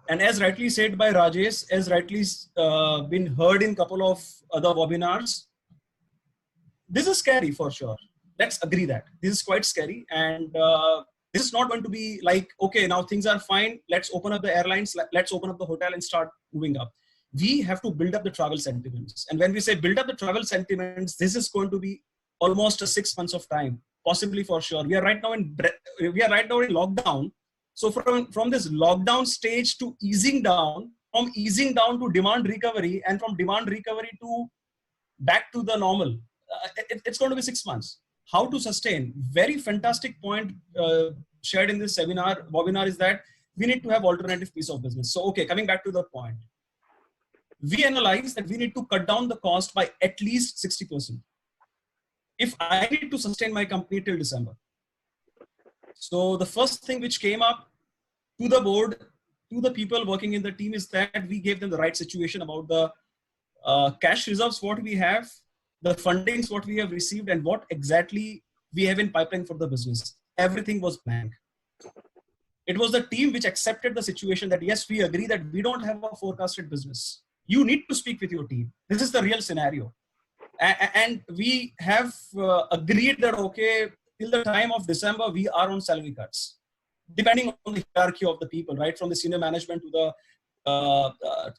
and as rightly said by Rajesh, as rightly been heard in couple of other webinars, this is scary for sure. Let's agree that this is quite scary, and this is not going to be like, okay, now things are fine, let's open up the airlines, let's open up the hotel and start moving up. We have to build up the travel sentiments. And when we say build up the travel sentiments, this is going to be almost 6 months of time, possibly for sure. We are right now in lockdown. So from this lockdown stage to easing down, from easing down to demand recovery, and from demand recovery to back to the normal, it's going to be 6 months. How to sustain? Very fantastic point shared in this webinar is that we need to have alternative piece of business. So, okay, coming back to the point, we analyze that we need to cut down the cost by at least 60%. If I need to sustain my company till December. So the first thing which came up to the board, to the people working in the team, is that we gave them the right situation about the cash reserves, what we have, the fundings, what we have received, and what exactly we have in pipeline for the business. Everything was blank. It was the team which accepted the situation that, yes, we agree that we don't have a forecasted business. You need to speak with your team. This is the real scenario. And we have agreed that, okay, till the time of December, we are on salary cuts, depending on the hierarchy of the people, right? From the senior management to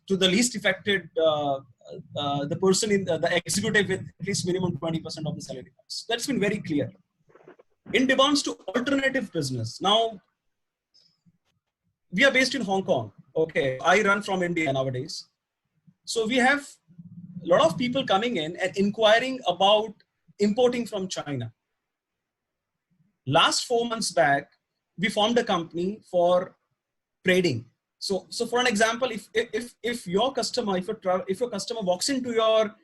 the least affected, the person in the executive with at least minimum 20% of the salary cuts. That's been very clear. In demands to alternative business. Now, we are based in Hong Kong. Okay, I run from India nowadays. So we have a lot of people coming in and inquiring about importing from China. Last 4 months back, we formed a company for trading. So for an example, if your customer, if your customer walks into your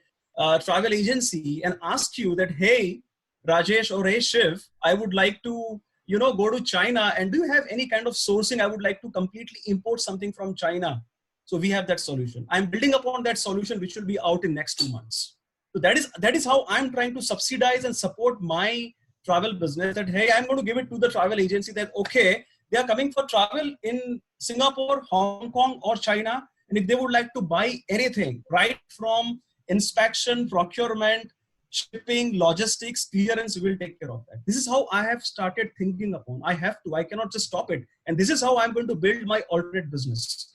travel agency and asks you that, hey, Rajesh or hey Shiv, I would like to, go to China, and do you have any kind of sourcing? I would like to completely import something from China. So we have that solution. I'm building upon that solution, which will be out in next 2 months. So that is how I'm trying to subsidize and support my travel business. That, hey, I'm going to give it to the travel agency that, okay, they are coming for travel in Singapore, Hong Kong, or China. And if they would like to buy anything, right from inspection, procurement, shipping, logistics, clearance, we will take care of that. This is how I have started thinking upon. I cannot just stop it. And this is how I'm going to build my alternate business.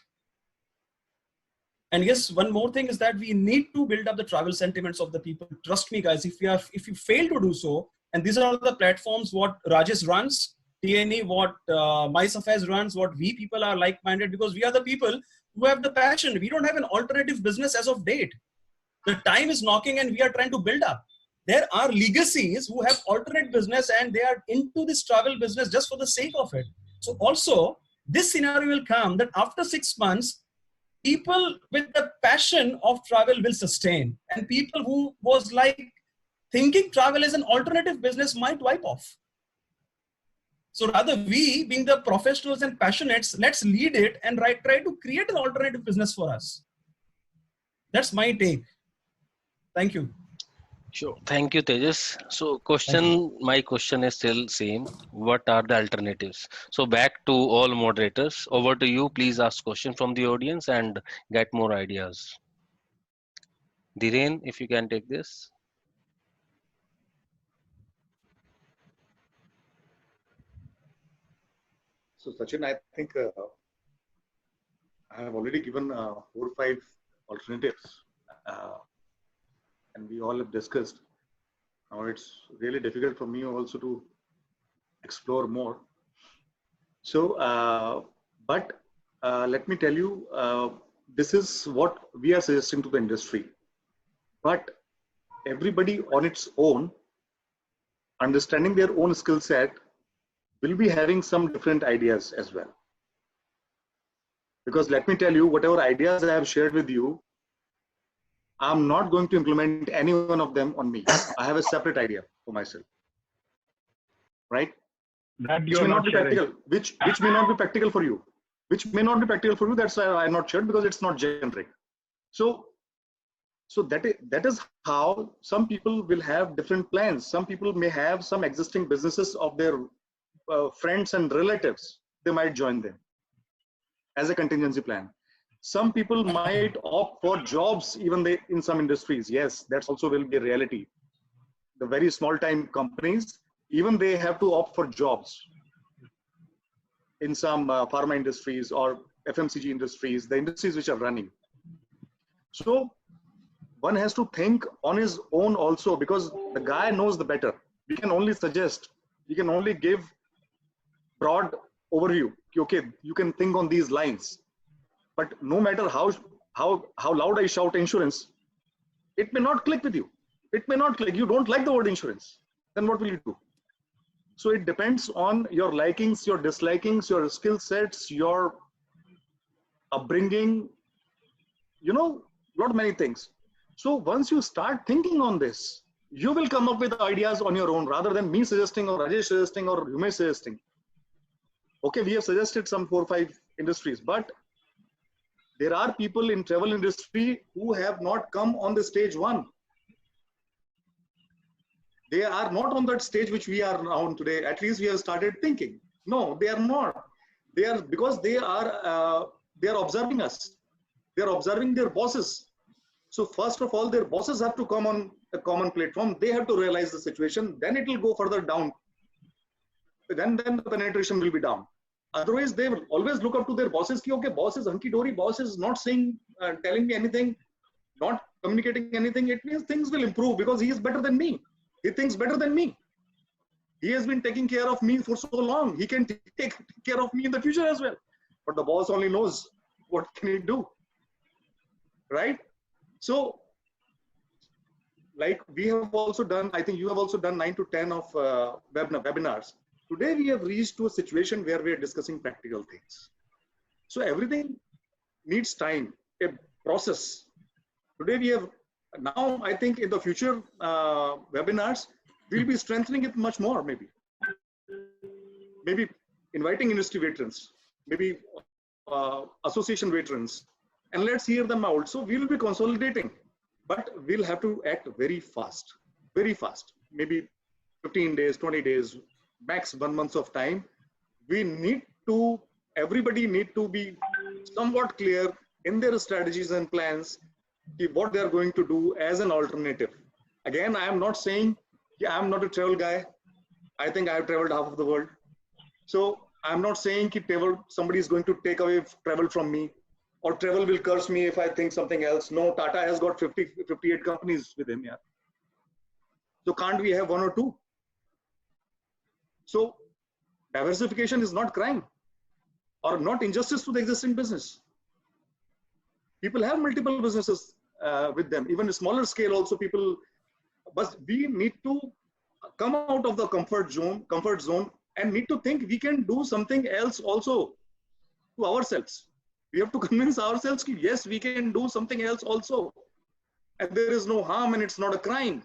And yes, one more thing is that we need to build up the travel sentiments of the people. Trust me, guys, if you fail to do so, and these are all the platforms what Rajesh runs, TNE, what MICE Affairs runs, what we people are like-minded, because we are the people who have the passion. We don't have an alternative business as of date. The time is knocking and we are trying to build up. There are legacies who have alternate business and they are into this travel business just for the sake of it. So also, this scenario will come that after 6 months, people with the passion of travel will sustain. And people who was like thinking travel as an alternative business might wipe off. So rather, we, being the professionals and passionates, let's lead it and try to create an alternative business for us. That's my take. Thank you. Sure. Thank you, Tejas. So my question is still same. What are the alternatives? So back to all moderators. Over to you. Please ask question from the audience and get more ideas. Dhiren, if you can take this. So Sachin, I think I have already given 4 or 5 alternatives, and we all have discussed. Now it's really difficult for me also to explore more. So, but let me tell you, this is what we are suggesting to the industry. But everybody on its own, understanding their own skill set, will be having some different ideas as well. Because let me tell you, whatever ideas I have shared with you, I'm not going to implement any one of them on me. I have a separate idea for myself, right? That Which may not be practical. Which may not be practical for you. Which may not be practical for you. That's why I'm not shared, because it's not generic. So that is how some people will have different plans. Some people may have some existing businesses of their friends and relatives. They might join them as a contingency plan. Some people might opt for jobs even in some industries. Yes, that's also will be a reality. The very small time companies, even they have to opt for jobs in some pharma industries or FMCG industries, the industries which are running. So one has to think on his own also, because the guy knows the better. We can only suggest, we can only give broad overview. Okay, you can think on these lines. But no matter how loud I shout insurance, it may not click with you. It may not click. You don't like the word insurance. Then what will you do? So it depends on your likings, your dislikings, your skill sets, your upbringing, lot many things. So once you start thinking on this, you will come up with ideas on your own rather than me suggesting or Rajesh suggesting or you may suggesting. Okay, we have suggested some 4 or 5 industries, but there are people in travel industry who have not come on the stage 1. They are not on that stage which we are on today. At least we have started thinking. No, they are not. They are, because they are observing us. They are observing their bosses. So first of all, their bosses have to come on a common platform. They have to realize the situation. Then it will go further down. Then the penetration will be down. Otherwise, they will always look up to their bosses. Okay, boss is hunky-dory. Boss is not saying, telling me anything, not communicating anything. It means things will improve because he is better than me. He thinks better than me. He has been taking care of me for so long. He can take care of me in the future as well. But the boss only knows what can he do, right? So, like we have also done, I think you have also done 9 to 10 of webinars. Today we have reached to a situation where we are discussing practical things. So everything needs time, a process. Today we have, now I think in the future webinars, we'll be strengthening it much more maybe. Maybe inviting industry veterans, maybe association veterans, and let's hear them out. So we'll be consolidating, but we'll have to act very fast, maybe 15 days, 20 days, max 1 month of time. We need to, everybody need to be somewhat clear in their strategies and plans, what they are going to do as an alternative. Again, I am not saying, yeah, I'm not a travel guy. I think I have traveled half of the world. So I'm not saying somebody is going to take away travel from me, or travel will curse me if I think something else. No, Tata has got 58 companies with him. Yeah. So can't we have 1 or 2? So diversification is not crime or not injustice to the existing business. People have multiple businesses with them, even a smaller scale also people, but we need to come out of the comfort zone and need to think we can do something else also to ourselves. We have to convince ourselves that yes, we can do something else also. And there is no harm and it's not a crime.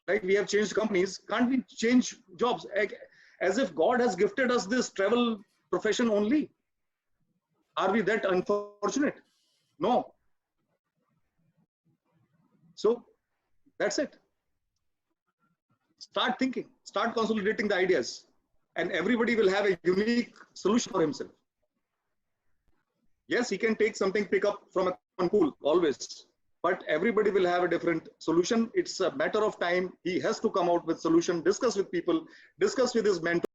like we have changed companies, can't we change jobs? As if God has gifted us this travel profession only. Are we that unfortunate? No. So that's it. Start thinking, start consolidating the ideas, and everybody will have a unique solution for himself. Yes, he can take something, pick up from a common pool always, but everybody will have a different solution. It's a matter of time. He has to come out with solution, discuss with people, discuss with his mentor.